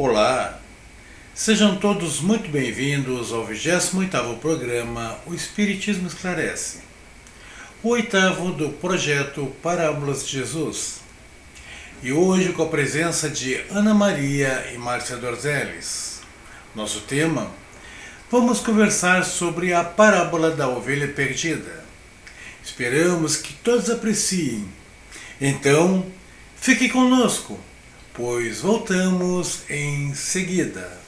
Olá, sejam todos muito bem-vindos ao 28º programa O Espiritismo Esclarece, o oitavo do projeto Parábolas de Jesus. E hoje com a presença de Ana Maria e Márcia Dorzeles. Nosso tema: vamos conversar sobre a parábola da ovelha perdida. Esperamos que todos apreciem. Então, fique conosco, pois voltamos em seguida.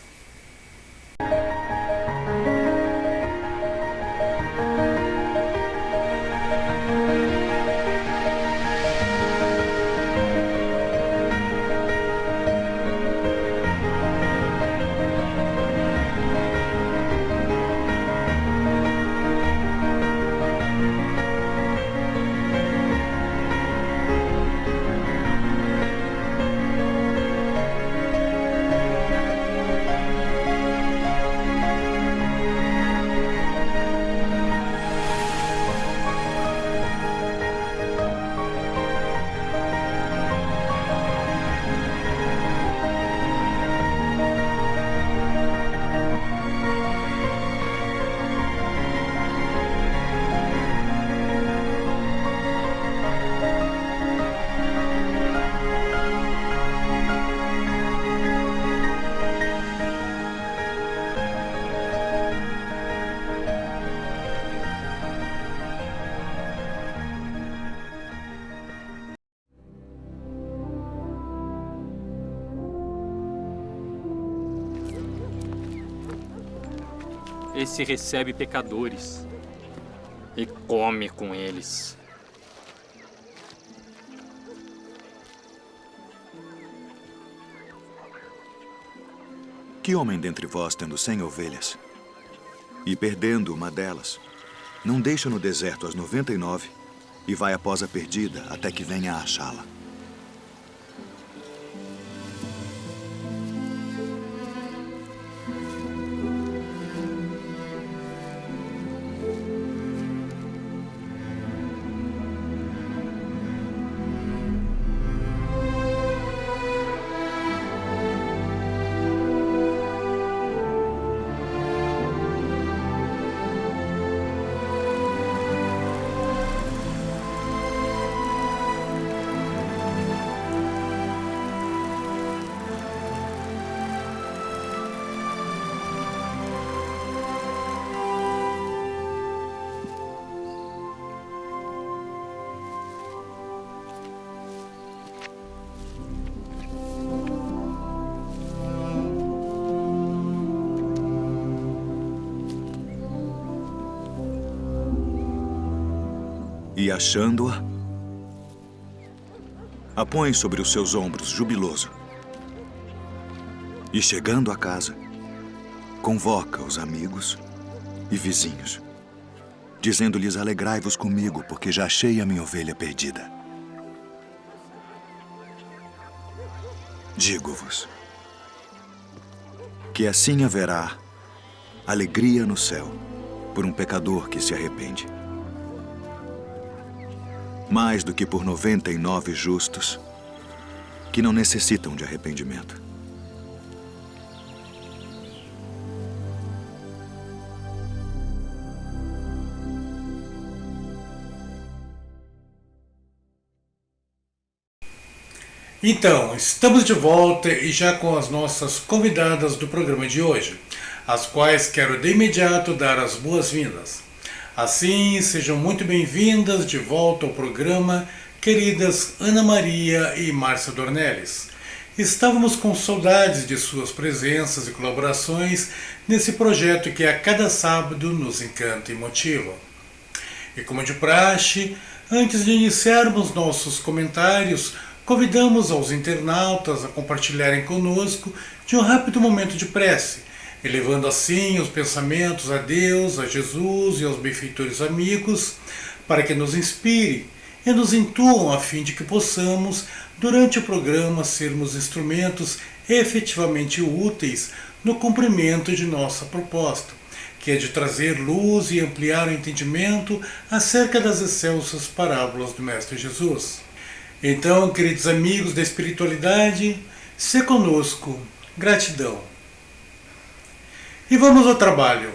Esse recebe pecadores e come com eles. Que homem dentre vós, tendo 100 ovelhas, e perdendo uma delas, não deixa no deserto as 99 e vai após a perdida até que venha a achá-la? E achando-a, a põe sobre os seus ombros, jubiloso. E chegando a casa, convoca os amigos e vizinhos, dizendo-lhes: alegrai-vos comigo, porque já achei a minha ovelha perdida. Digo-vos que assim haverá alegria no céu por um pecador que se arrepende, mais do que por 99 justos que não necessitam de arrependimento. Então, estamos de volta e já com as nossas convidadas do programa de hoje, às quais quero de imediato dar as boas-vindas. Assim, sejam muito bem-vindas de volta ao programa, queridas Ana Maria e Márcia Dorzeles. Estávamos com saudades de suas presenças e colaborações nesse projeto que a cada sábado nos encanta e motiva. E como de praxe, antes de iniciarmos nossos comentários, convidamos aos internautas a compartilharem conosco de um rápido momento de prece, elevando assim os pensamentos a Deus, a Jesus e aos benfeitores amigos, para que nos inspire e nos intuam a fim de que possamos, durante o programa, sermos instrumentos efetivamente úteis no cumprimento de nossa proposta, que é de trazer luz e ampliar o entendimento acerca das excelsas parábolas do Mestre Jesus. Então, queridos amigos da espiritualidade, se conosco Gratidão. E vamos ao trabalho.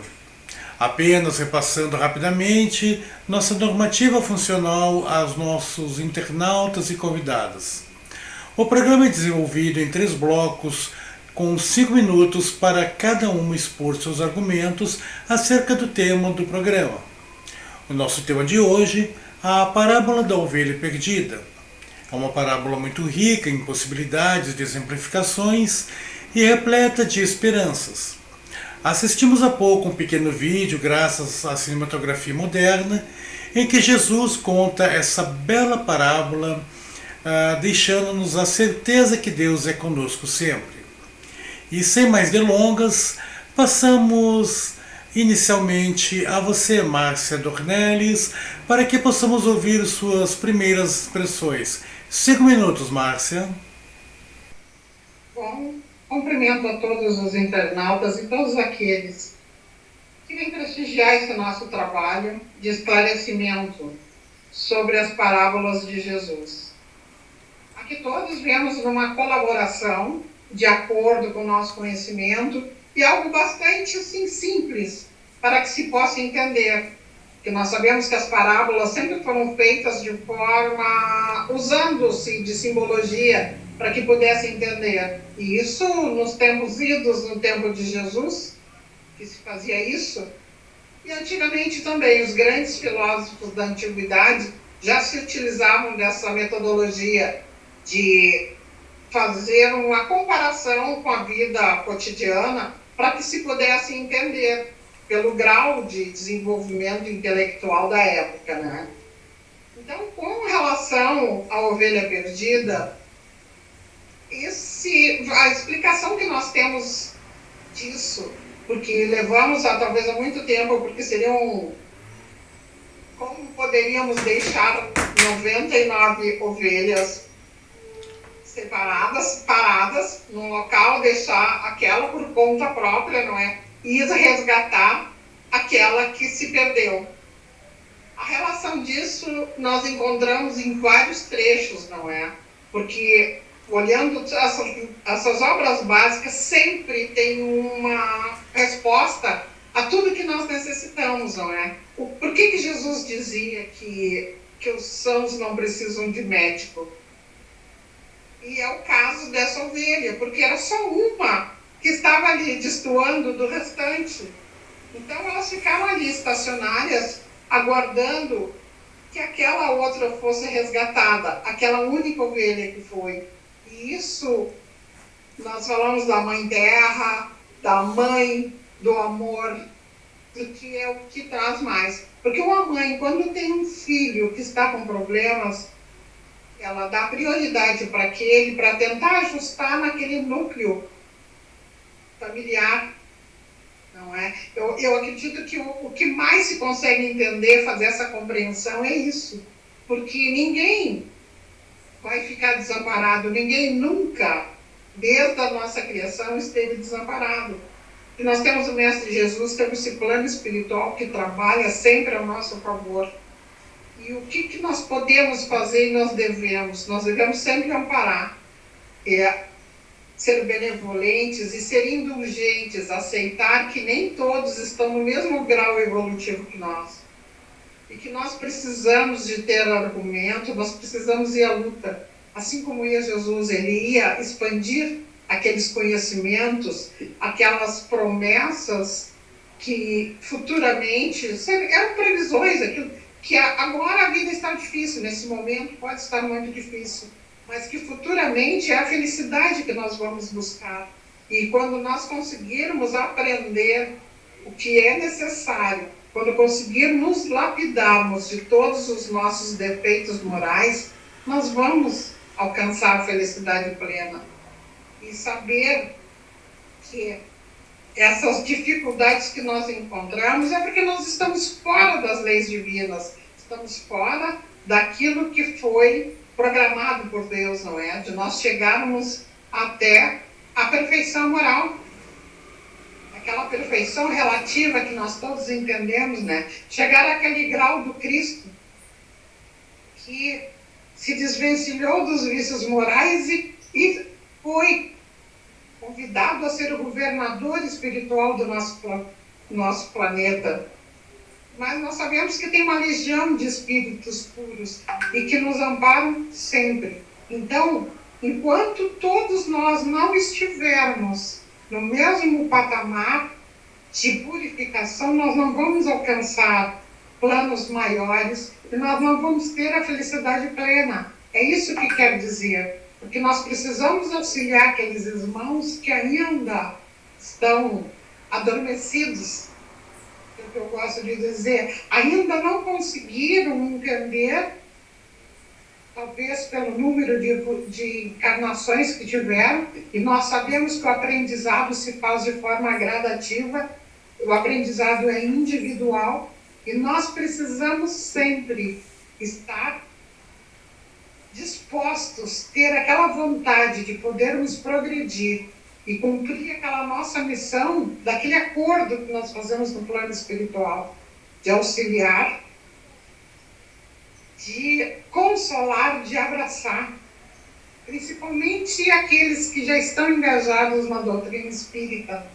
Apenas repassando rapidamente nossa normativa funcional aos nossos internautas e convidados. O programa é desenvolvido em 3 blocos, com 5 minutos para cada um expor seus argumentos acerca do tema do programa. O nosso tema de hoje, a parábola da ovelha perdida. É uma parábola muito rica em possibilidades de exemplificações e repleta de esperanças. Assistimos há pouco um pequeno vídeo, graças à cinematografia moderna, em que Jesus conta essa bela parábola, deixando-nos a certeza que Deus é conosco sempre. E sem mais delongas, passamos inicialmente a você, Márcia Dornelles, para que possamos ouvir suas primeiras expressões. 5 minutos, Márcia. Bom, cumprimento a todos os internautas e todos aqueles que vêm prestigiar esse nosso trabalho de esclarecimento sobre as parábolas de Jesus. Aqui todos viemos numa colaboração de acordo com o nosso conhecimento e algo bastante assim, simples para que se possa entender. Que nós sabemos que as parábolas sempre foram feitas de forma, usando-se de simbologia para que pudesse entender. E isso nos tempos idos, no tempo de Jesus, que se fazia isso. E antigamente também, os grandes filósofos da antiguidade já se utilizavam dessa metodologia de fazer uma comparação com a vida cotidiana para que se pudesse entender pelo grau de desenvolvimento intelectual da época, né? Então, com relação à ovelha perdida, a explicação que nós temos disso, porque levamos talvez há muito tempo, porque seriam, como poderíamos deixar 99 ovelhas separadas, paradas num local, deixar aquela por conta própria, não é? E resgatar aquela que se perdeu. A relação disso nós encontramos em vários trechos, não é? Porque olhando essas obras básicas sempre tem uma resposta a tudo que nós necessitamos, não é? Por que Jesus dizia que os sãos não precisam de médico? E é o caso dessa ovelha, porque era só uma que estava ali destoando do restante. Então elas ficaram ali estacionárias, aguardando que aquela outra fosse resgatada, aquela única ovelha que foi. E isso, nós falamos da Mãe Terra, da mãe, do amor, e que é o que traz mais. Porque uma mãe, quando tem um filho que está com problemas, ela dá prioridade para aquele, para tentar ajustar naquele núcleo familiar, não é? Eu acredito que o que mais se consegue entender, fazer essa compreensão é isso, porque ninguém vai ficar desamparado, ninguém nunca, desde a nossa criação, esteve desamparado. E nós temos o Mestre Jesus, temos esse plano espiritual que trabalha sempre a nosso favor. E o que nós podemos fazer e nós devemos sempre amparar, ser benevolentes e ser indulgentes, aceitar que nem todos estão no mesmo grau evolutivo que nós. E que nós precisamos de ter argumento, nós precisamos ir à luta. Assim como ia Jesus, ele ia expandir aqueles conhecimentos, aquelas promessas que futuramente eram previsões, aquilo que agora a vida está difícil, nesse momento pode estar muito difícil, mas que futuramente é a felicidade que nós vamos buscar. E quando nós conseguirmos aprender o que é necessário, quando conseguirmos lapidarmos de todos os nossos defeitos morais, nós vamos alcançar a felicidade plena. E saber que essas dificuldades que nós encontramos é porque nós estamos fora das leis divinas, estamos fora daquilo que foi programado por Deus, não é? De nós chegarmos até a perfeição moral, aquela perfeição relativa que nós todos entendemos, né? Chegar àquele grau do Cristo que se desvencilhou dos vícios morais e foi convidado a ser o governador espiritual do nosso planeta. Mas nós sabemos que tem uma legião de espíritos puros e que nos amparam sempre. Então, enquanto todos nós não estivermos no mesmo patamar de purificação, nós não vamos alcançar planos maiores e nós não vamos ter a felicidade plena. É isso que quer dizer. Porque nós precisamos auxiliar aqueles irmãos que ainda estão adormecidos, é o que eu gosto de dizer, ainda não conseguiram entender, talvez pelo número de encarnações que tiveram, e nós sabemos que o aprendizado se faz de forma gradativa, o aprendizado é individual, e nós precisamos sempre estar dispostos, ter aquela vontade de podermos progredir e cumprir aquela nossa missão, daquele acordo que nós fazemos no plano espiritual, de auxiliar, de consolar, de abraçar, principalmente aqueles que já estão engajados na doutrina espírita.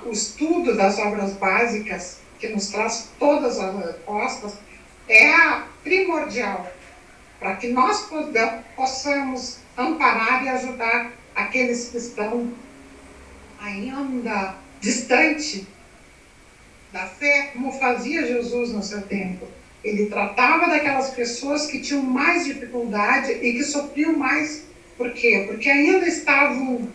O estudo das obras básicas, que nos traz todas as respostas, é primordial para que nós possamos amparar e ajudar aqueles que estão ainda distante da fé, como fazia Jesus no seu tempo. Ele tratava daquelas pessoas que tinham mais dificuldade e que sofriam mais. Por quê? Porque ainda estavam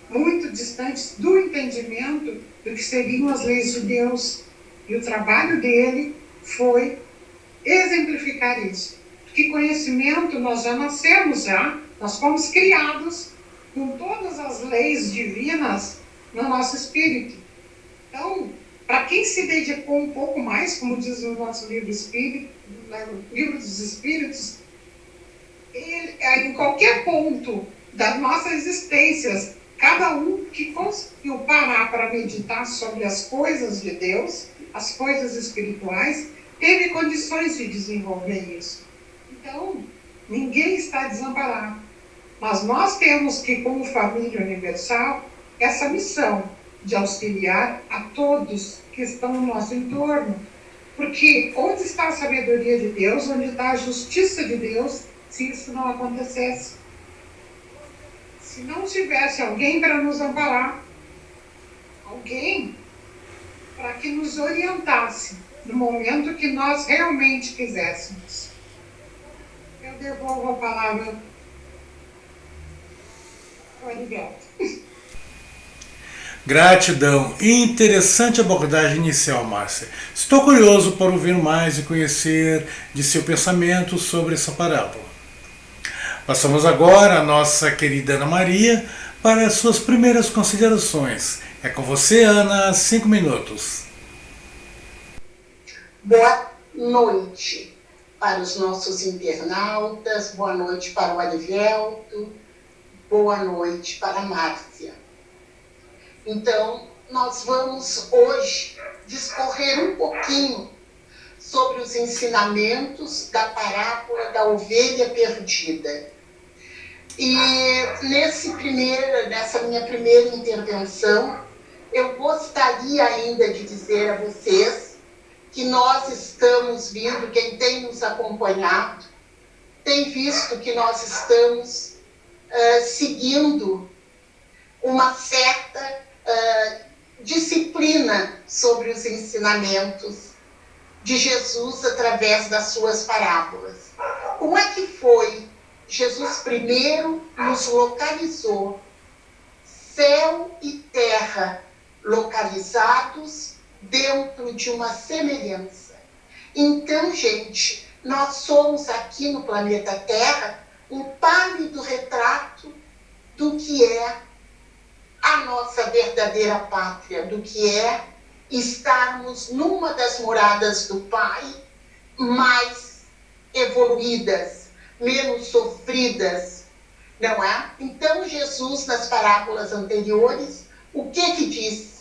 muito distantes do entendimento do que seriam as leis de Deus. E o trabalho dele foi exemplificar isso. Porque conhecimento nós já nascemos, nós fomos criados com todas as leis divinas no nosso espírito. Então, para quem se dedicou um pouco mais, como diz o nosso livro dos Espíritos, em qualquer ponto das nossas existências, cada um que conseguiu parar para meditar sobre as coisas de Deus, as coisas espirituais, teve condições de desenvolver isso. Então, ninguém está desamparado. Mas nós temos que, como família universal, essa missão de auxiliar a todos que estão no nosso entorno. Porque onde está a sabedoria de Deus, onde está a justiça de Deus, se isso não acontecesse? Se não tivesse alguém para nos amparar, alguém para que nos orientasse no momento que nós realmente quiséssemos. Eu devolvo a palavra ao Arivelto. Gratidão. Interessante abordagem inicial, Márcia. Estou curioso para ouvir mais e conhecer de seu pensamento sobre essa parábola. Passamos agora a nossa querida Ana Maria para as suas primeiras considerações. É com você, Ana, 5 minutos. Boa noite para os nossos internautas, boa noite para o Arivelto, boa noite para a Márcia. Então, nós vamos hoje discorrer um pouquinho sobre os ensinamentos da parábola da ovelha perdida. E nessa minha primeira intervenção, eu gostaria ainda de dizer a vocês que nós estamos vindo, quem tem nos acompanhado, tem visto que nós estamos seguindo uma certa disciplina sobre os ensinamentos de Jesus através das suas parábolas. Como é que foi? Jesus primeiro nos localizou, céu e terra localizados dentro de uma semelhança. Então, gente, nós somos aqui no planeta Terra um pálido retrato do que é a nossa verdadeira pátria, do que é estarmos numa das moradas do Pai mais evoluídas, menos sofridas, não é? Então, Jesus, nas parábolas anteriores, o que disse?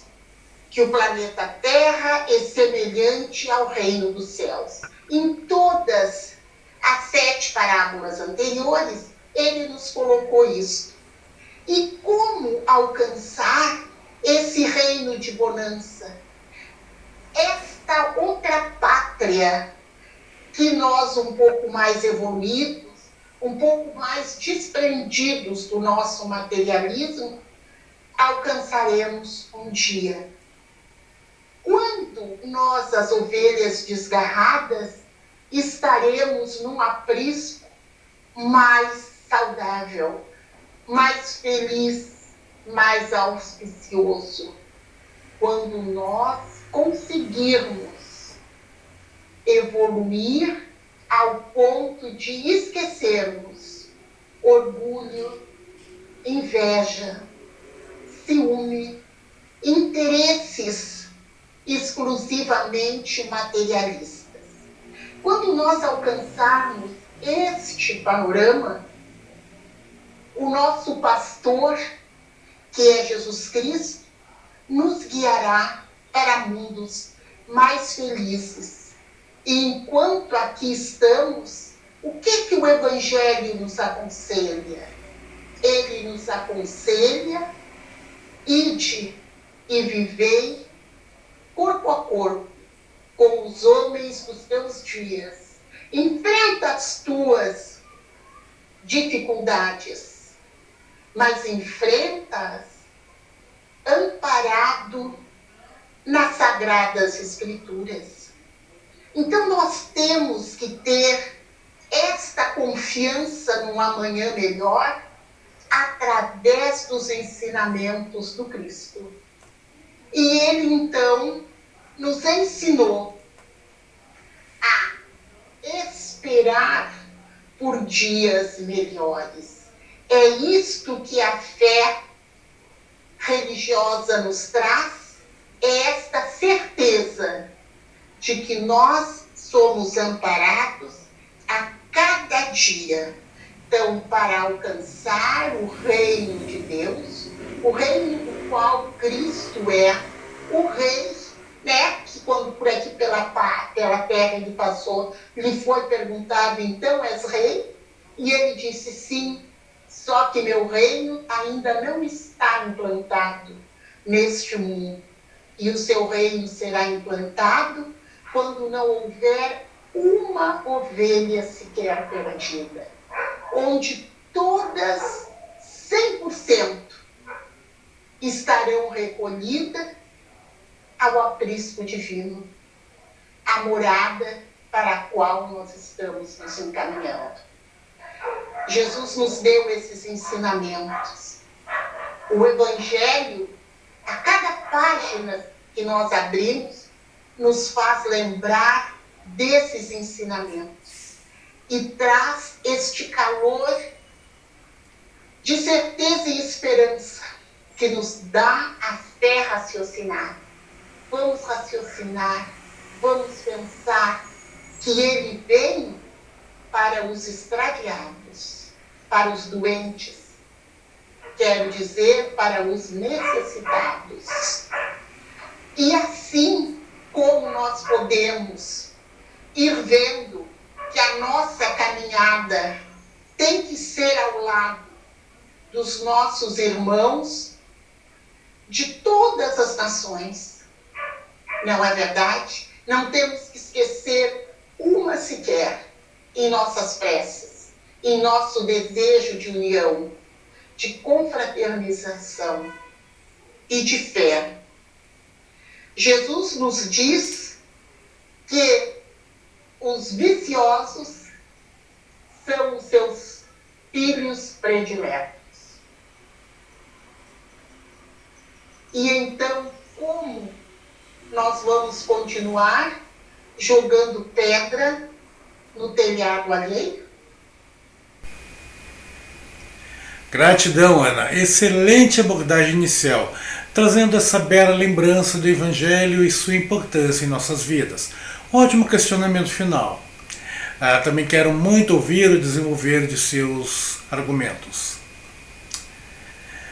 Que o planeta Terra é semelhante ao reino dos céus. Em todas as 7 parábolas anteriores, ele nos colocou isso. E como alcançar esse reino de bonança? Esta outra pátria que nós, um pouco mais evoluídos, um pouco mais desprendidos do nosso materialismo, alcançaremos um dia. Quando nós, as ovelhas desgarradas, estaremos num aprisco mais saudável, mais feliz, mais auspicioso, quando nós conseguirmos evoluir ao ponto de esquecermos orgulho, inveja, ciúme, interesses exclusivamente materialistas. Quando nós alcançarmos este panorama, o nosso pastor, que é Jesus Cristo, nos guiará para mundos mais felizes. E enquanto aqui estamos, o que o Evangelho nos aconselha? Ele nos aconselha: ide e vivei corpo a corpo com os homens dos teus dias. Enfrenta as tuas dificuldades, mas enfrenta-as amparado nas Sagradas Escrituras. Então nós temos que ter esta confiança num amanhã melhor através dos ensinamentos do Cristo. E ele então nos ensinou a esperar por dias melhores. É isto que a fé religiosa nos traz, é esta certeza de que nós somos amparados a cada dia. Então, para alcançar o reino de Deus, o reino do qual Cristo é o rei, né? Que quando por aqui pela terra ele passou, lhe foi perguntado: então és rei? E ele disse: sim, só que meu reino ainda não está implantado neste mundo. E o seu reino será implantado quando não houver uma ovelha sequer perdida, onde todas, 100%, estarão recolhidas ao aprisco divino, a morada para a qual nós estamos nos encaminhando. Jesus nos deu esses ensinamentos. O Evangelho, a cada página que nós abrimos, nos faz lembrar desses ensinamentos e traz este calor de certeza e esperança que nos dá a fé raciocinada. Vamos raciocinar, vamos pensar que ele vem para os extraviados, para os doentes, quero dizer, para os necessitados. E assim como nós podemos ir vendo que a nossa caminhada tem que ser ao lado dos nossos irmãos de todas as nações. Não é verdade? Não temos que esquecer uma sequer em nossas preces, em nosso desejo de união, de confraternização e de fé. Jesus nos diz que os viciosos são os seus filhos prediletos. E então, como nós vamos continuar jogando pedra no telhado alheio? Gratidão, Ana. Excelente abordagem inicial, trazendo essa bela lembrança do Evangelho e sua importância em nossas vidas. Ótimo questionamento final. Também quero muito ouvir o desenvolver de seus argumentos.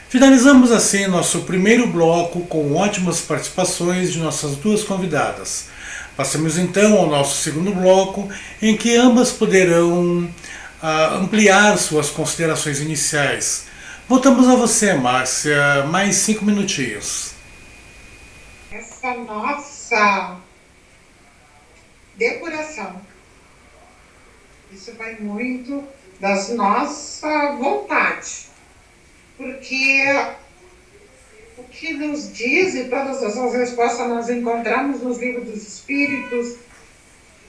Finalizamos assim nosso primeiro bloco com ótimas participações de nossas duas convidadas. Passamos então ao nosso segundo bloco, em que ambas poderão ampliar suas considerações iniciais. Voltamos a você, Márcia. Mais 5 minutinhos. Essa nossa depuração, isso vai muito das nossa vontade, porque o que nos diz, e todas essas respostas nós encontramos nos livros dos Espíritos,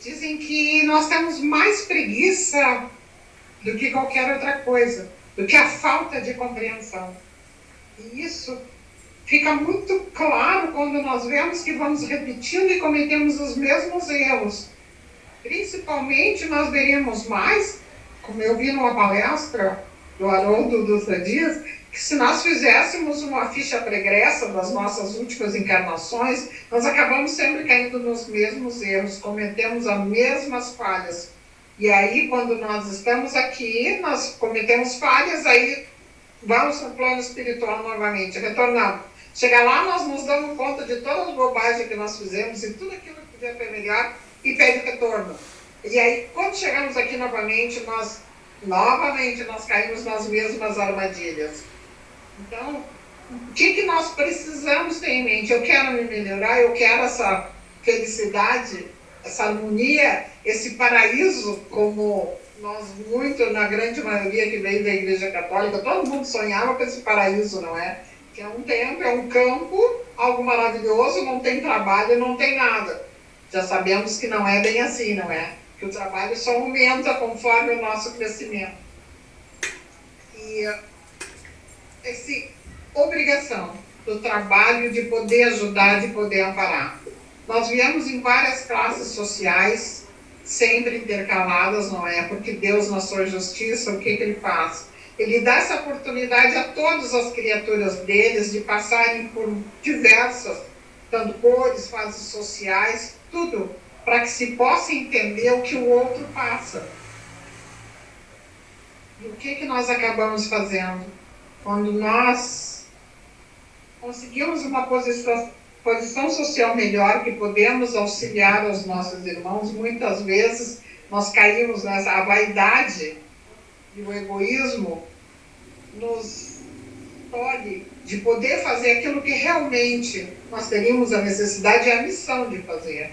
dizem que nós temos mais preguiça do que qualquer outra coisa, do que a falta de compreensão. E isso fica muito claro quando nós vemos que vamos repetindo e cometemos os mesmos erros. Principalmente nós veremos mais, como eu vi numa palestra do Haroldo Dutra Dias, que se nós fizéssemos uma ficha pregressa das nossas últimas encarnações, nós acabamos sempre caindo nos mesmos erros, cometemos as mesmas falhas. E aí, quando nós estamos aqui, nós cometemos falhas, aí vamos para o plano espiritual novamente, retornamos. Chega lá, nós nos damos conta de todas as bobagens que nós fizemos e tudo aquilo que podia ter melhor e pede retorno. E aí, quando chegamos aqui novamente nós caímos nas mesmas armadilhas. Então, o que nós precisamos ter em mente? Eu quero me melhorar, eu quero essa felicidade, essa harmonia, esse paraíso, como nós muito, na grande maioria que veio da Igreja Católica, todo mundo sonhava com esse paraíso, não é? Que é um templo, é um campo, algo maravilhoso, não tem trabalho, não tem nada. Já sabemos que não é bem assim, não é? Que o trabalho só aumenta conforme o nosso crescimento. E essa obrigação do trabalho de poder ajudar, de poder amparar. Nós viemos em várias classes sociais, sempre intercaladas, não é? Porque Deus, na sua justiça, o que Ele faz? Ele dá essa oportunidade a todas as criaturas deles de passarem por diversas, tanto cores, fases sociais, tudo, para que se possa entender o que o outro passa. E o que nós acabamos fazendo? Quando nós conseguimos uma posição social melhor, que podemos auxiliar os nossos irmãos, muitas vezes nós caímos nessa vaidade e o egoísmo nos tolhe de poder fazer aquilo que realmente nós teríamos a necessidade e a missão de fazer.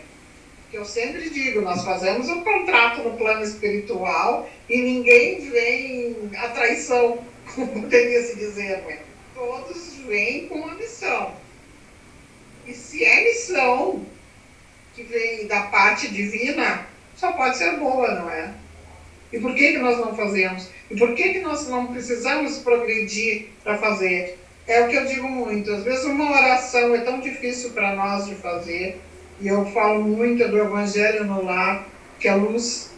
Que eu sempre digo, nós fazemos um contrato no plano espiritual e ninguém vem à traição, como poderia se dizer, né? Todos vêm com uma missão. E se é missão que vem da parte divina, só pode ser boa, não é? E por que nós não fazemos? E por que nós não precisamos progredir para fazer? É o que eu digo muito. Às vezes uma oração é tão difícil para nós de fazer, e eu falo muito do Evangelho no Lar, que é a luz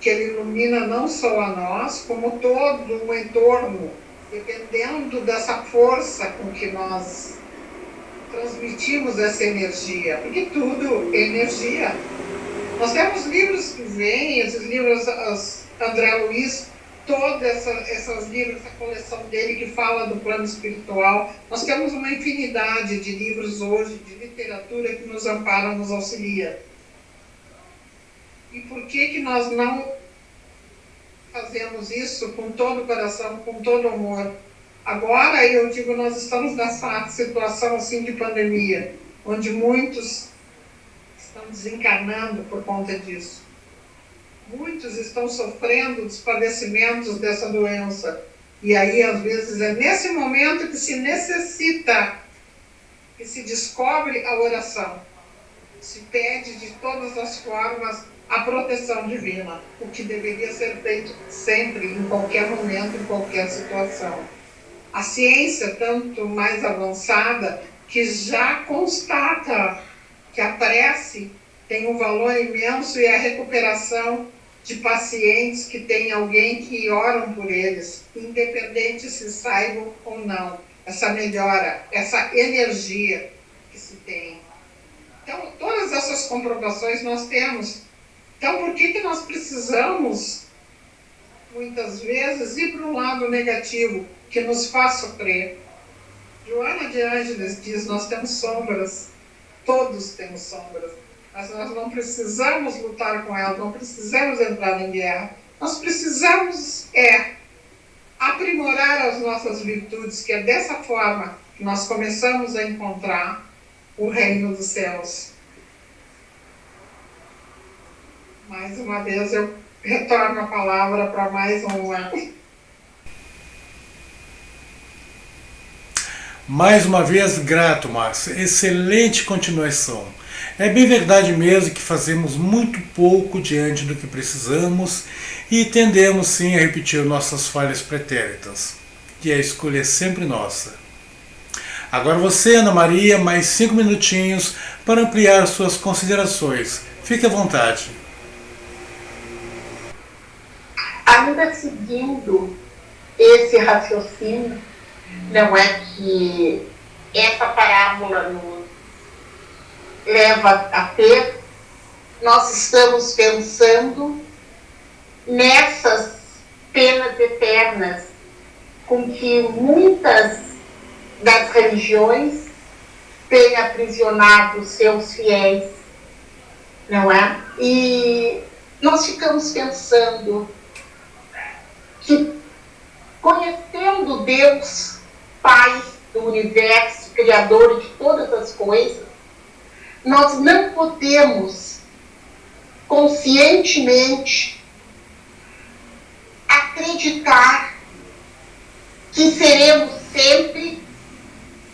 que ele ilumina não só a nós, como todo o entorno, dependendo dessa força com que nós transmitimos essa energia, porque tudo é energia. Nós temos livros que vêm, esses livros, André Luiz, todos esses livros, essa coleção dele que fala do plano espiritual. Nós temos uma infinidade de livros hoje, de literatura que nos ampara, nos auxilia. E por que nós não fazemos isso com todo o coração, com todo o amor? Agora, eu digo, nós estamos nessa situação assim de pandemia, onde muitos estão desencarnando por conta disso. Muitos estão sofrendo dos padecimentos dessa doença. E aí, às vezes, é nesse momento que se necessita, que se descobre a oração. Se pede de todas as formas a proteção divina, o que deveria ser feito sempre, em qualquer momento, em qualquer situação. A ciência, tanto mais avançada, que já constata que a prece tem um valor imenso e a recuperação de pacientes que tem alguém que oram por eles, independente se saibam ou não, essa melhora, essa energia que se tem. Então, todas essas comprovações nós temos. Então, por que nós precisamos, muitas vezes, ir para um lado negativo, que nos faz sofrer? Joana de Ângeles diz, nós temos sombras, todos temos sombras, mas nós não precisamos lutar com elas, não precisamos entrar em guerra, nós precisamos aprimorar aprimorar as nossas virtudes, que é dessa forma que nós começamos a encontrar o reino dos céus. Mais uma vez eu retorno a palavra para mais uma. Mais uma vez, grato, Márcia. Excelente continuação. É bem verdade mesmo que fazemos muito pouco diante do que precisamos e tendemos sim a repetir nossas falhas pretéritas. E a escolha é sempre nossa. Agora você, Ana Maria, mais 5 minutinhos para ampliar suas considerações. Fique à vontade. Ainda seguindo esse raciocínio, não é que essa parábola nos leva a ter, nós estamos pensando nessas penas eternas com que muitas das religiões têm aprisionado seus fiéis, não é? E nós ficamos pensando que, conhecendo Deus, Pai do universo, Criador de todas as coisas, nós não podemos conscientemente acreditar que seremos sempre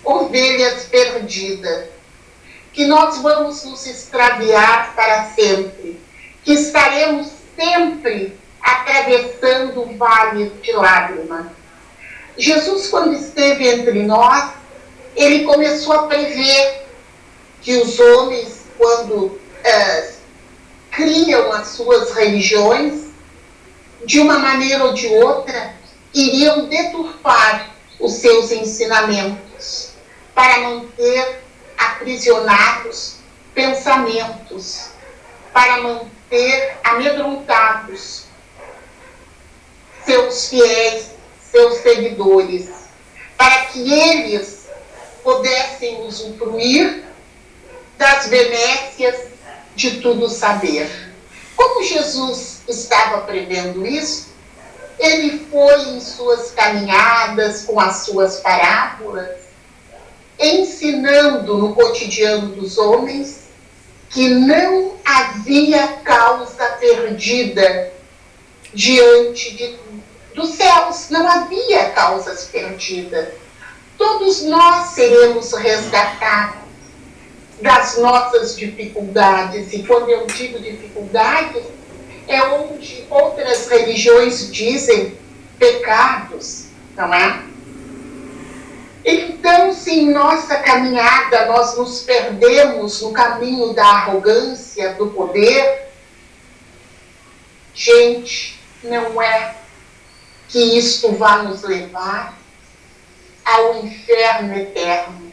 ovelhas perdidas, que nós vamos nos extraviar para sempre, que estaremos sempre atravessando o vale de lágrimas. Jesus, quando esteve entre nós, ele começou a prever que os homens, quando criam as suas religiões, de uma maneira ou de outra, iriam deturpar os seus ensinamentos para manter aprisionados pensamentos, para manter amedrontados seus fiéis, seus seguidores, para que eles pudessem usufruir das benécias de tudo saber. Como Jesus estava prevendo isso, ele foi em suas caminhadas com as suas parábolas, ensinando no cotidiano dos homens que não havia causa perdida diante dos céus, não havia causas perdidas. Todos nós seremos resgatados das nossas dificuldades, e quando eu digo dificuldades, é onde outras religiões dizem pecados, não é? Então, se em nossa caminhada nós nos perdemos no caminho da arrogância, do poder, gente, não é que isto vá nos levar ao inferno eterno.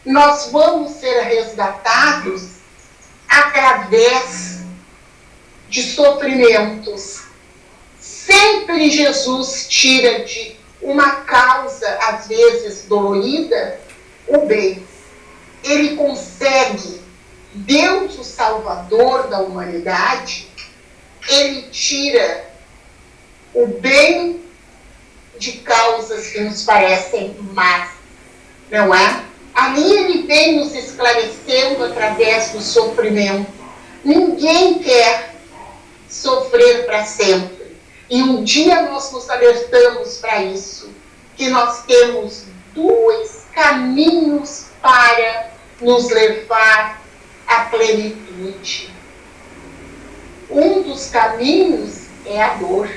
Nós vamos ser resgatados através de sofrimentos. Sempre Jesus tira de uma causa, às vezes dolorida, o bem. Ele consegue, Deus, o Salvador da humanidade, ele tira o bem de causas que nos parecem más, não é? Ali ele vem nos esclarecendo através do sofrimento. Ninguém quer sofrer para sempre. E um dia nós nos alertamos para isso, que nós temos 2 caminhos para nos levar à plenitude. Um dos caminhos é a dor,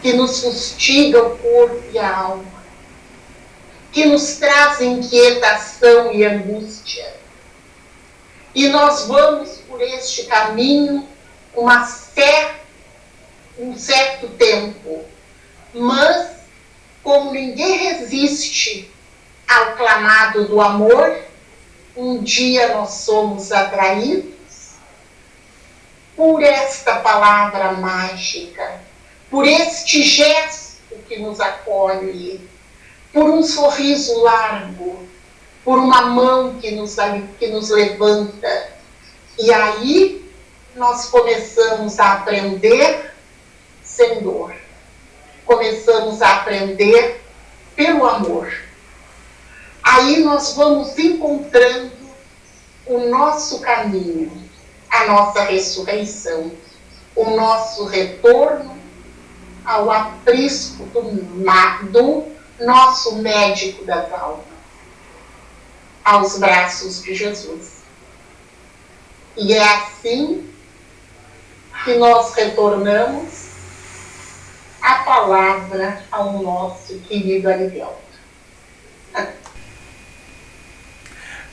que nos fustiga o corpo e a alma, que nos traz inquietação e angústia. E nós vamos por este caminho um certo tempo, mas como ninguém resiste ao clamado do amor, um dia nós somos atraídos por esta palavra mágica, por este gesto que nos acolhe, por um sorriso largo, por uma mão que nos levanta. E aí nós começamos a aprender sem dor. começamos a aprender pelo amor. Aí nós vamos encontrando o nosso caminho, a nossa ressurreição, o nosso retorno ao aprisco do nosso médico das almas, aos braços de Jesus. E é assim que nós retornamos a palavra ao nosso querido Arivelto.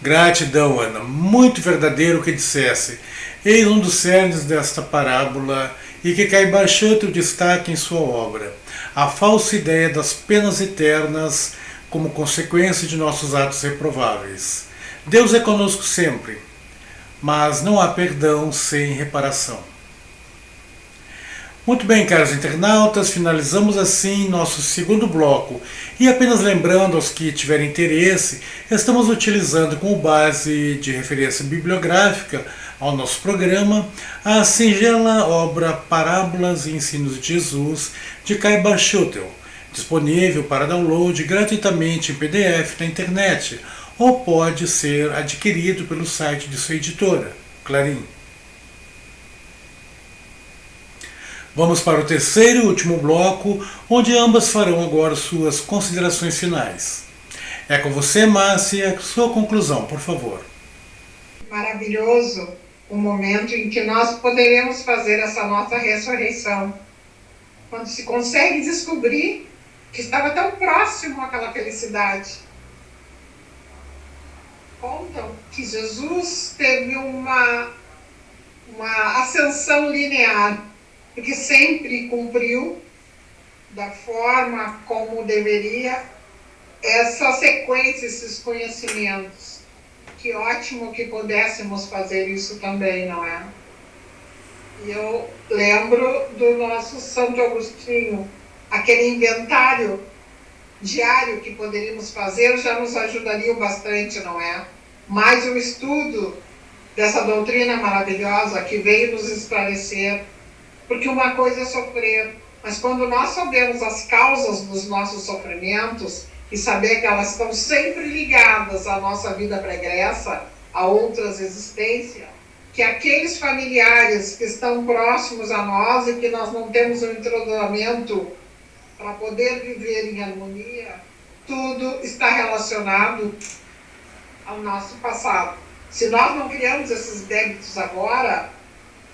Gratidão, Ana. Muito verdadeiro o que dissesse. Eis um dos cernes desta parábola e que cai bastante o destaque em sua obra. A falsa ideia das penas eternas como consequência de nossos atos reprováveis. Deus é conosco sempre, mas não há perdão sem reparação. Muito bem, caros internautas, finalizamos assim nosso segundo bloco. E apenas lembrando aos que tiverem interesse, estamos utilizando como base de referência bibliográfica ao nosso programa a singela obra Parábolas e Ensinos de Jesus, de Caiba Schutel, disponível para download gratuitamente em PDF na internet, ou pode ser adquirido pelo site de sua editora, Clarim. Vamos para o terceiro e último bloco, onde ambas farão agora suas considerações finais. É com você, Márcia, sua conclusão, por favor. Maravilhoso o momento em que nós poderemos fazer essa nossa ressurreição. Quando se consegue descobrir que estava tão próximo àquela felicidade. Contam que Jesus teve uma ascensão linear, porque sempre cumpriu da forma como deveria essa sequência, esses conhecimentos. Que ótimo que pudéssemos fazer isso também, não é? E eu lembro do nosso Santo Agostinho, aquele inventário diário que poderíamos fazer já nos ajudaria bastante, não é? Mas o estudo dessa doutrina maravilhosa que veio nos esclarecer. Porque uma coisa é sofrer, mas quando nós sabemos as causas dos nossos sofrimentos e saber que elas estão sempre ligadas à nossa vida pregressa, a outras existências, que aqueles familiares que estão próximos a nós e que nós não temos um entrosamento para poder viver em harmonia, tudo está relacionado ao nosso passado. Se nós não criamos esses débitos agora,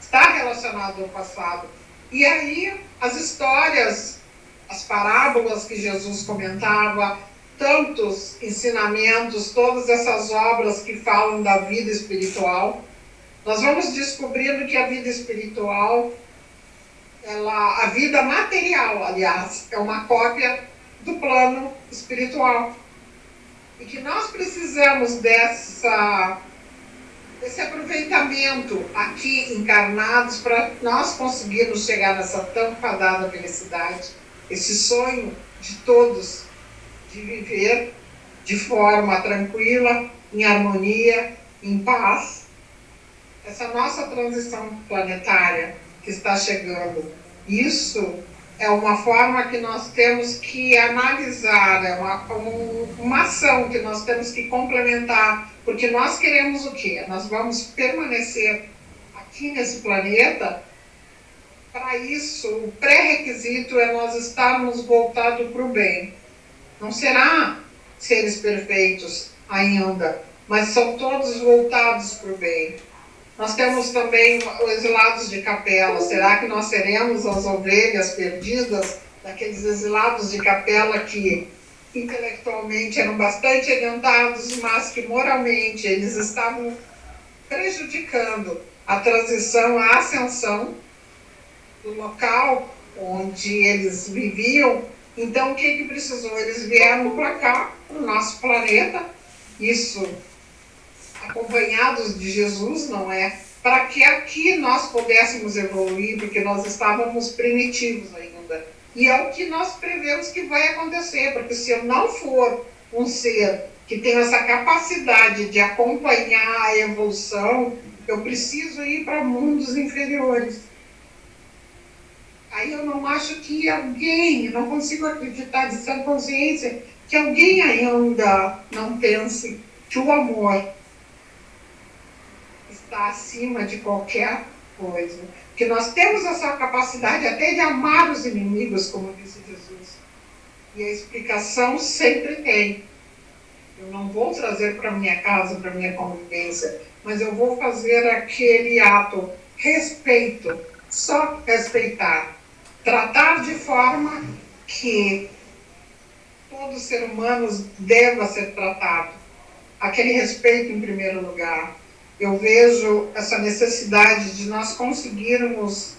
está relacionado ao passado. E aí, as histórias, as parábolas que Jesus comentava, tantos ensinamentos, todas essas obras que falam da vida espiritual, nós vamos descobrindo que a vida espiritual, a vida material, aliás, é uma cópia do plano espiritual. E que nós precisamos desse aproveitamento aqui encarnados para nós conseguirmos chegar nessa tão fadada felicidade, esse sonho de todos de viver de forma tranquila, em harmonia, em paz. Essa nossa transição planetária que está chegando, isso é uma forma que nós temos que analisar, é uma ação que nós temos que complementar, porque nós queremos o quê? Nós vamos permanecer aqui nesse planeta. Para isso, o pré-requisito é nós estarmos voltados para o bem. Não será seres perfeitos ainda, mas são todos voltados para o bem. Nós temos também os exilados de capela. Será que nós seremos as ovelhas perdidas daqueles exilados de capela que intelectualmente eram bastante adiantados, mas que moralmente eles estavam prejudicando a transição, a ascensão do local onde eles viviam? Então, o que precisou? Eles vieram para cá, para o nosso planeta, isso acompanhados de Jesus, não é? Para que aqui nós pudéssemos evoluir, porque nós estávamos primitivos ainda. E é o que nós prevemos que vai acontecer, porque se eu não for um ser que tem essa capacidade de acompanhar a evolução, eu preciso ir para mundos inferiores. Aí eu não acho que alguém, não consigo acreditar de sã consciência que alguém ainda não pense que o amor está acima de qualquer coisa. Que nós temos essa capacidade até de amar os inimigos, como disse Jesus. E a explicação sempre tem. Eu não vou trazer para minha casa, para minha convivência, mas eu vou fazer aquele ato, respeito, só respeitar. Tratar de forma que todo ser humano deva ser tratado. Aquele respeito em primeiro lugar. Eu vejo essa necessidade de nós conseguirmos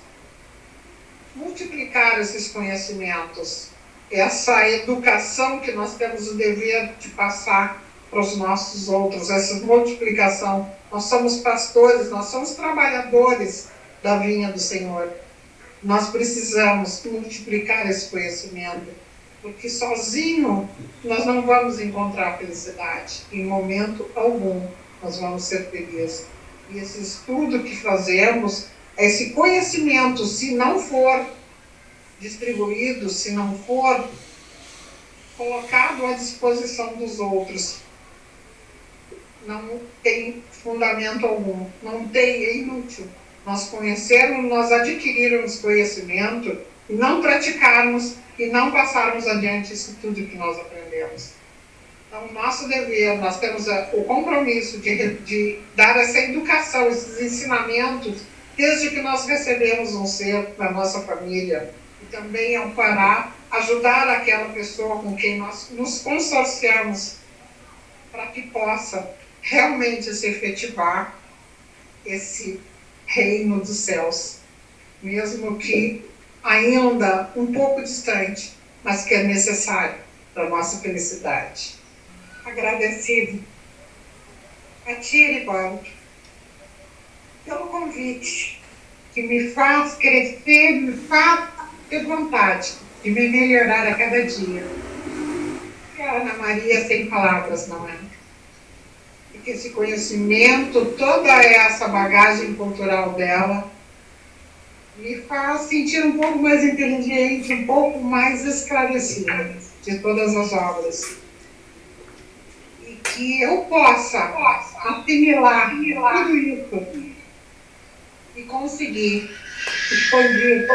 multiplicar esses conhecimentos, essa educação que nós temos o dever de passar para os nossos outros, essa multiplicação. Nós somos pastores, nós somos trabalhadores da vinha do Senhor. Nós precisamos multiplicar esse conhecimento, porque sozinho nós não vamos encontrar felicidade, em momento algum. Nós vamos ser felizes. E esse estudo que fazemos, esse conhecimento, se não for distribuído, se não for colocado à disposição dos outros, não tem fundamento algum, não tem, é inútil. Nós conhecermos, nós adquirirmos conhecimento e não praticarmos e não passarmos adiante isso tudo que nós aprendemos. Então, o nosso dever, nós temos o compromisso de dar essa educação, esses ensinamentos, desde que nós recebemos um ser da nossa família, e também amparar, ajudar aquela pessoa com quem nós nos consorciamos, para que possa realmente se efetivar esse reino dos céus, mesmo que ainda um pouco distante, mas que é necessário para a nossa felicidade. Agradecido a ti, Erivaldo, pelo convite, que me faz crescer, me faz ter vontade de me melhorar a cada dia. E a Ana Maria sem palavras, não é? E que esse conhecimento, toda essa bagagem cultural dela, me faz sentir um pouco mais inteligente, um pouco mais esclarecida de todas as obras. Que eu possa assimilar tudo isso e conseguir expandir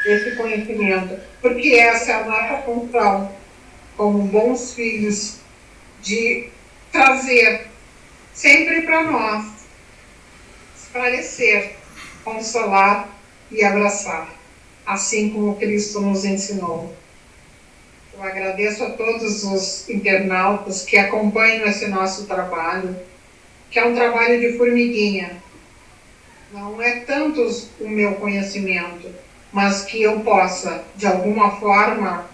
esse conhecimento, porque essa é a nossa função como bons filhos, de trazer sempre para nós, esclarecer, consolar e abraçar, assim como Cristo nos ensinou. Eu agradeço a todos os internautas que acompanham esse nosso trabalho, que é um trabalho de formiguinha. Não é tanto o meu conhecimento, mas que eu possa, de alguma forma,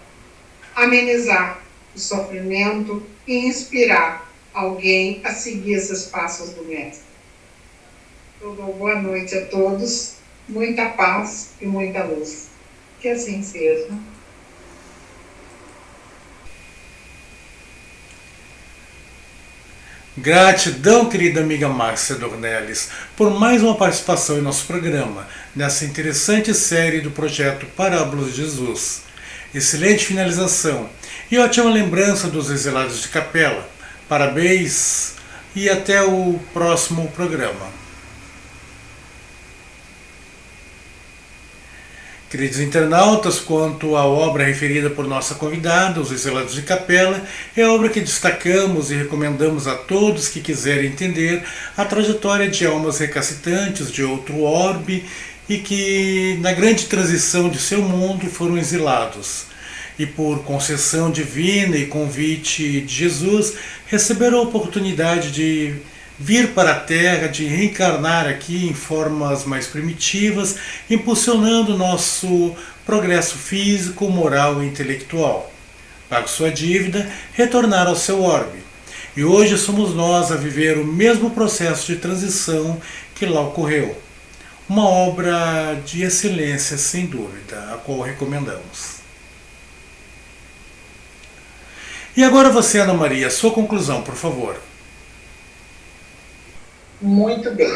amenizar o sofrimento e inspirar alguém a seguir esses passos do Mestre. Eu dou boa noite a todos, muita paz e muita luz. Que assim seja. Gratidão, querida amiga Márcia Dornelles, por mais uma participação em nosso programa, nessa interessante série do projeto Parábolas de Jesus. Excelente finalização e ótima lembrança dos exilados de capela. Parabéns e até o próximo programa. Queridos internautas, quanto à obra referida por nossa convidada, Os Exilados de Capela, é obra que destacamos e recomendamos a todos que quiserem entender a trajetória de almas recacitantes de outro orbe e que, na grande transição de seu mundo, foram exilados. E por concessão divina e convite de Jesus, receberam a oportunidade de vir para a Terra, de reencarnar aqui em formas mais primitivas, impulsionando nosso progresso físico, moral e intelectual. Pago sua dívida, retornar ao seu orbe. E hoje somos nós a viver o mesmo processo de transição que lá ocorreu. Uma obra de excelência, sem dúvida, a qual recomendamos. E agora você, Ana Maria, sua conclusão, por favor. Muito bem.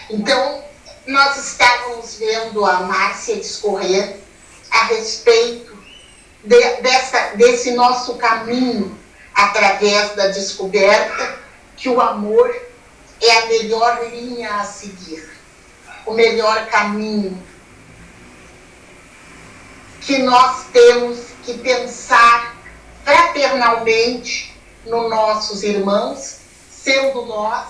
Então, nós estávamos vendo a Márcia discorrer a respeito desse nosso caminho, através da descoberta que o amor é a melhor linha a seguir, o melhor caminho, que nós temos que pensar fraternalmente nos nossos irmãos, sendo nós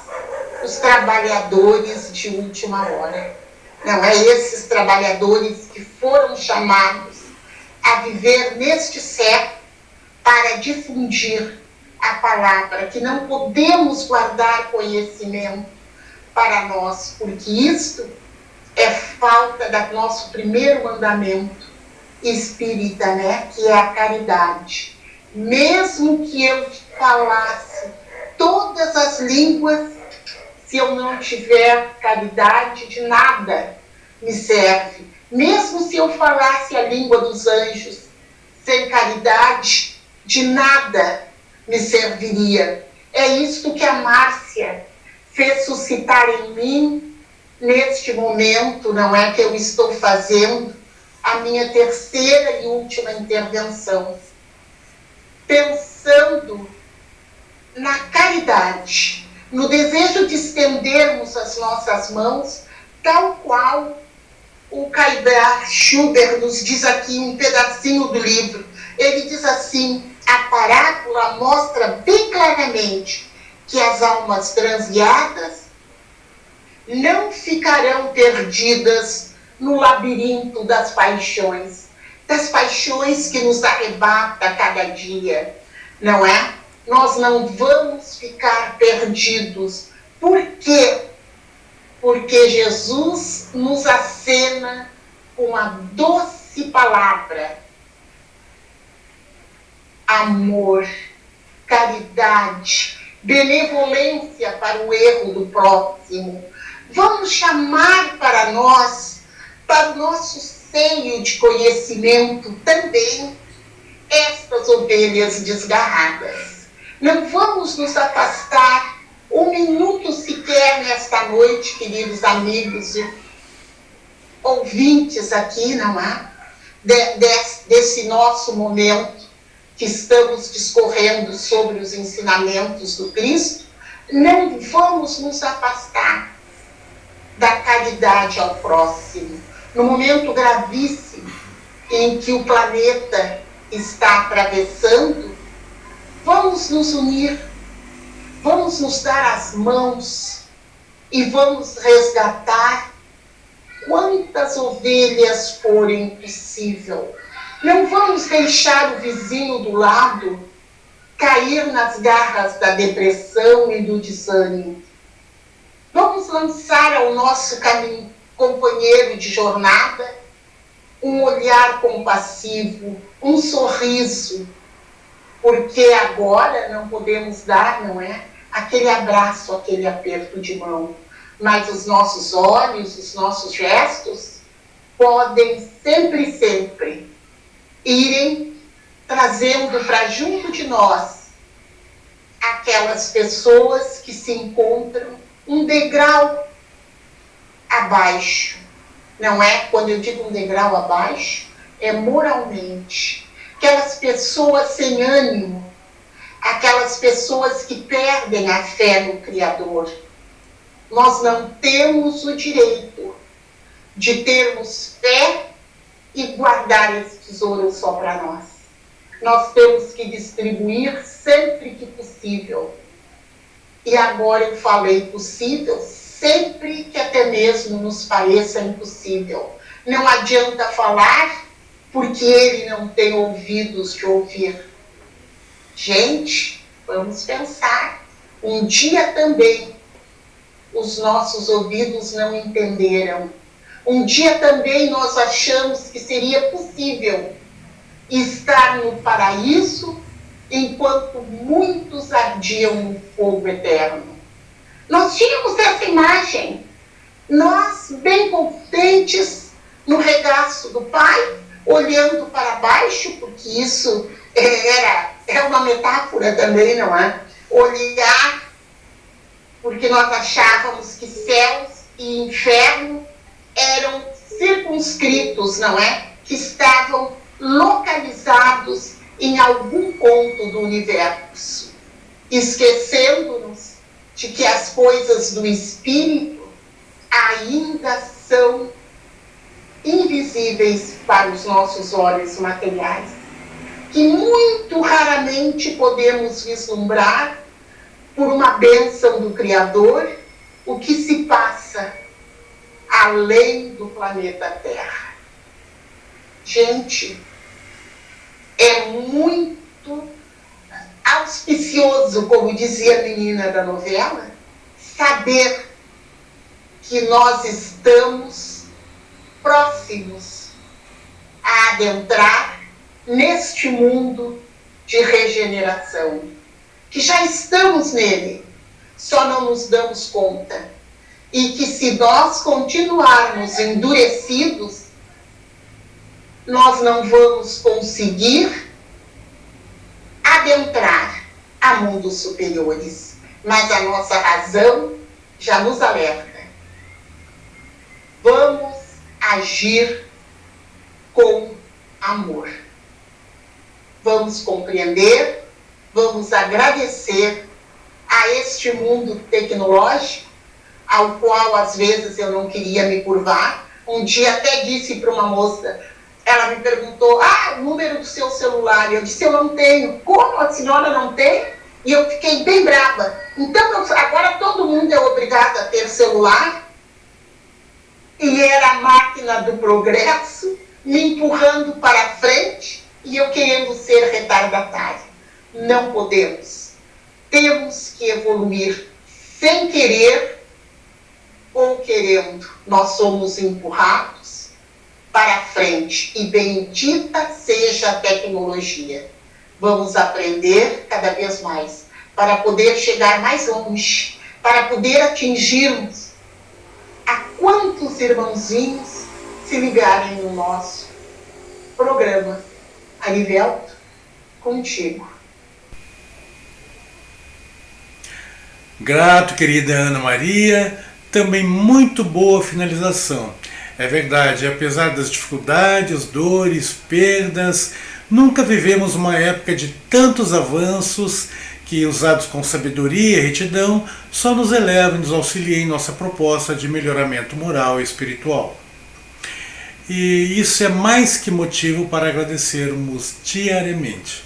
os trabalhadores de última hora. Não é esses trabalhadores que foram chamados a viver neste século para difundir a palavra, que não podemos guardar conhecimento para nós, porque isto é falta do nosso primeiro mandamento espírita, né? Que é a caridade. Mesmo que eu falasse todas as línguas, se eu não tiver caridade, de nada me serve. Mesmo se eu falasse a língua dos anjos, sem caridade, de nada me serviria. É isto que a Márcia fez suscitar em mim neste momento, não é, que eu estou fazendo a minha terceira e última intervenção, pensando na caridade, no desejo de estendermos as nossas mãos, tal qual o Caibert Schubert nos diz aqui um pedacinho do livro. Ele diz assim: a parábola mostra bem claramente que as almas transviadas não ficarão perdidas no labirinto das paixões que nos arrebata a cada dia, não é? Nós não vamos ficar perdidos. Por quê? Porque Jesus nos acena com a doce palavra: amor, caridade, benevolência para o erro do próximo. Vamos chamar para nós, para o nosso seio de conhecimento também, estas ovelhas desgarradas. Não vamos nos afastar um minuto sequer nesta noite, queridos amigos e ouvintes aqui, não é? Desse nosso momento que estamos discorrendo sobre os ensinamentos do Cristo. Não vamos nos afastar da caridade ao próximo. No momento gravíssimo em que o planeta está atravessando, vamos nos unir, vamos nos dar as mãos e vamos resgatar quantas ovelhas forem possível. Não vamos deixar o vizinho do lado cair nas garras da depressão e do desânimo. Vamos lançar ao nosso companheiro de jornada um olhar compassivo, um sorriso, porque agora não podemos dar, não é, aquele abraço, aquele aperto de mão, mas os nossos olhos, os nossos gestos podem sempre irem trazendo para junto de nós aquelas pessoas que se encontram um degrau abaixo. Não é? Quando eu digo um degrau abaixo, é moralmente. Aquelas pessoas sem ânimo, aquelas pessoas que perdem a fé no Criador. Nós não temos o direito de termos fé e guardar esse tesouro só para nós. Nós temos que distribuir sempre que possível. E agora eu falei possível, sempre que até mesmo nos pareça impossível. Não adianta falar porque ele não tem ouvidos de ouvir. Gente, vamos pensar. Um dia também os nossos ouvidos não entenderam. Um dia também nós achamos que seria possível estar no paraíso enquanto muitos ardiam no fogo eterno. Nós tínhamos essa imagem, nós bem contentes no regaço do Pai, olhando para baixo, porque isso é uma metáfora também, não é? Olhar, porque nós achávamos que céus e inferno eram circunscritos, não é? Que que estavam localizados em algum ponto do universo, esquecendo-nos de que as coisas do espírito ainda são invisíveis para os nossos olhos materiais, que muito raramente podemos vislumbrar, por uma bênção do Criador, o que se passa além do planeta Terra. Gente, é muito auspicioso, como dizia a menina da novela, saber que nós estamos próximos a adentrar neste mundo de regeneração, que já estamos nele, só não nos damos conta. E que se nós continuarmos endurecidos, nós não vamos conseguir adentrar a mundos superiores. Mas a nossa razão já nos alerta. Vamos agir com amor. Vamos compreender, vamos agradecer a este mundo tecnológico, ao qual às vezes eu não queria me curvar. Um dia até disse para uma moça, ela me perguntou, o número do seu celular. Eu disse, eu não tenho. Como a senhora não tem? E eu fiquei bem brava. Então, agora todo mundo é obrigado a ter celular? E era a máquina do progresso me empurrando para frente e eu querendo ser retardatária. Não podemos. Temos que evoluir sem querer ou querendo. Nós somos empurrados para frente e bendita seja a tecnologia. Vamos aprender cada vez mais para poder chegar mais longe, para poder atingirmos a quantos irmãozinhos se ligarem no nosso programa. Arivelto, contigo. Grato, querida Ana Maria, também muito boa finalização. É verdade, apesar das dificuldades, dores, perdas, nunca vivemos uma época de tantos avanços que, usados com sabedoria e retidão, só nos elevam e nos auxiliam em nossa proposta de melhoramento moral e espiritual. E isso é mais que motivo para agradecermos diariamente.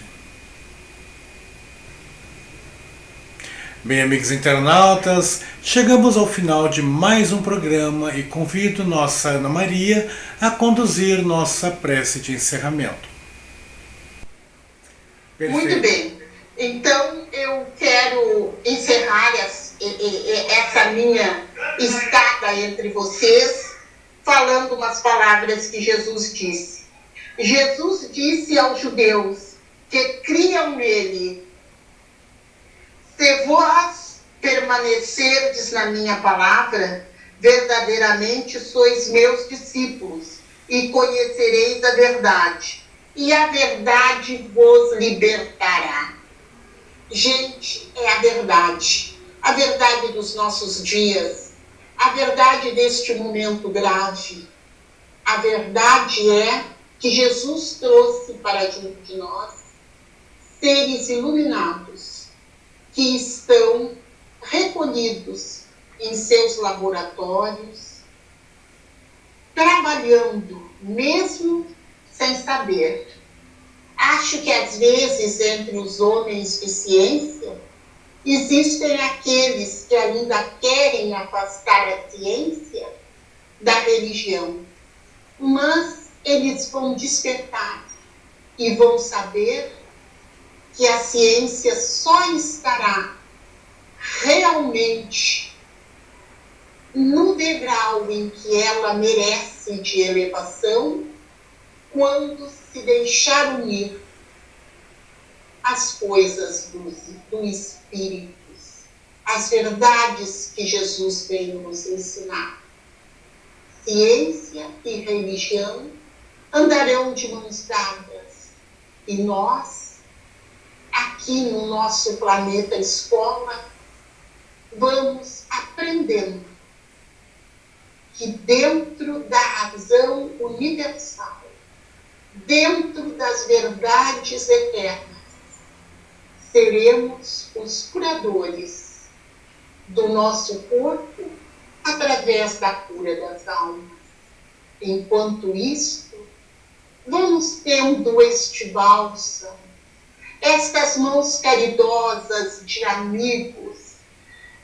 Bem, amigos internautas, chegamos ao final de mais um programa e convido nossa Ana Maria a conduzir nossa prece de encerramento. Perfeito. Muito bem. Então, eu quero encerrar essa minha estada entre vocês falando umas palavras que Jesus disse. Jesus disse aos judeus que criam nele: se vós permanecerdes na minha palavra, verdadeiramente sois meus discípulos e conhecereis a verdade, e a verdade vos libertará. Gente, é a verdade dos nossos dias, a verdade deste momento grave. A verdade é que Jesus trouxe para junto de nós seres iluminados que estão recolhidos em seus laboratórios, trabalhando mesmo sem saber. Acho que às vezes entre os homens de ciência existem aqueles que ainda querem afastar a ciência da religião, mas eles vão despertar e vão saber que a ciência só estará realmente no degrau em que ela merece de elevação quando se deixar unir as coisas do Espírito, as verdades que Jesus veio nos ensinar. Ciência e religião andarão de mãos dadas e nós, aqui no nosso planeta escola, vamos aprendendo que dentro da razão universal dentro das verdades eternas, seremos os curadores do nosso corpo através da cura das almas. Enquanto isto, vamos tendo este bálsamo, estas mãos caridosas de amigos,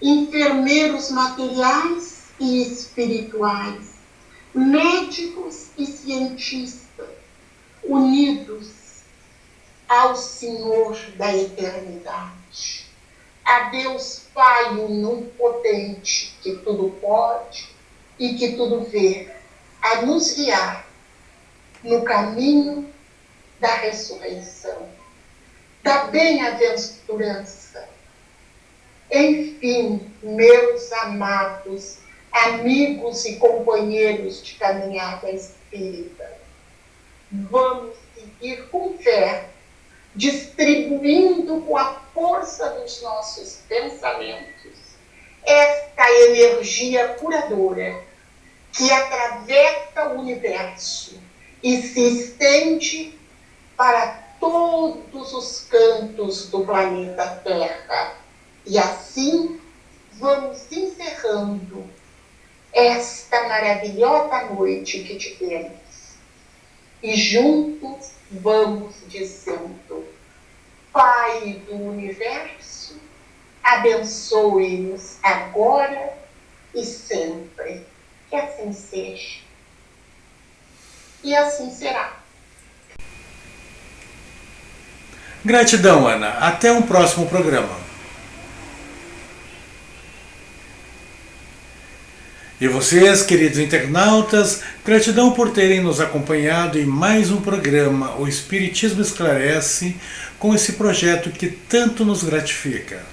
enfermeiros materiais e espirituais, médicos e cientistas, unidos ao Senhor da eternidade, a Deus Pai onipotente, que tudo pode e que tudo vê, a nos guiar no caminho da ressurreição, da bem-aventurança. Enfim, meus amados amigos e companheiros de caminhada espírita, vamos seguir com fé, distribuindo com a força dos nossos pensamentos esta energia curadora que atravessa o universo e se estende para todos os cantos do planeta Terra. E assim vamos encerrando esta maravilhosa noite que tivemos. E juntos vamos dizendo: Pai do Universo, abençoe-nos agora e sempre. Que assim seja. E assim será. Gratidão, Ana. Até um próximo programa. E vocês, queridos internautas, gratidão por terem nos acompanhado em mais um programa O Espiritismo Esclarece, com esse projeto que tanto nos gratifica.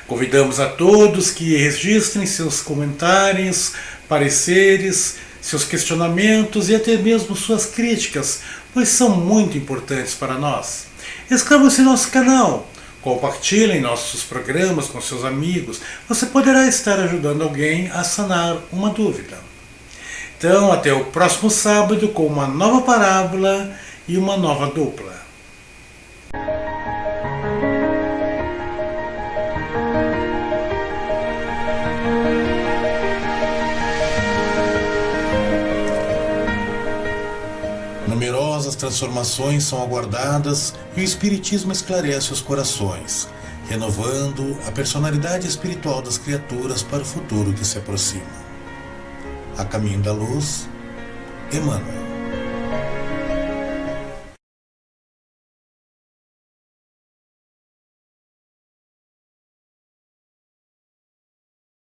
Convidamos a todos que registrem seus comentários, pareceres, seus questionamentos e até mesmo suas críticas, pois são muito importantes para nós. Inscrevam-se em nosso canal, compartilhem nossos programas com seus amigos, você poderá estar ajudando alguém a sanar uma dúvida. Então, até o próximo sábado com uma nova parábola e uma nova dupla. Numerosas transformações são aguardadas e o Espiritismo esclarece os corações, renovando a personalidade espiritual das criaturas para o futuro que se aproxima. A caminho da luz, Emmanuel.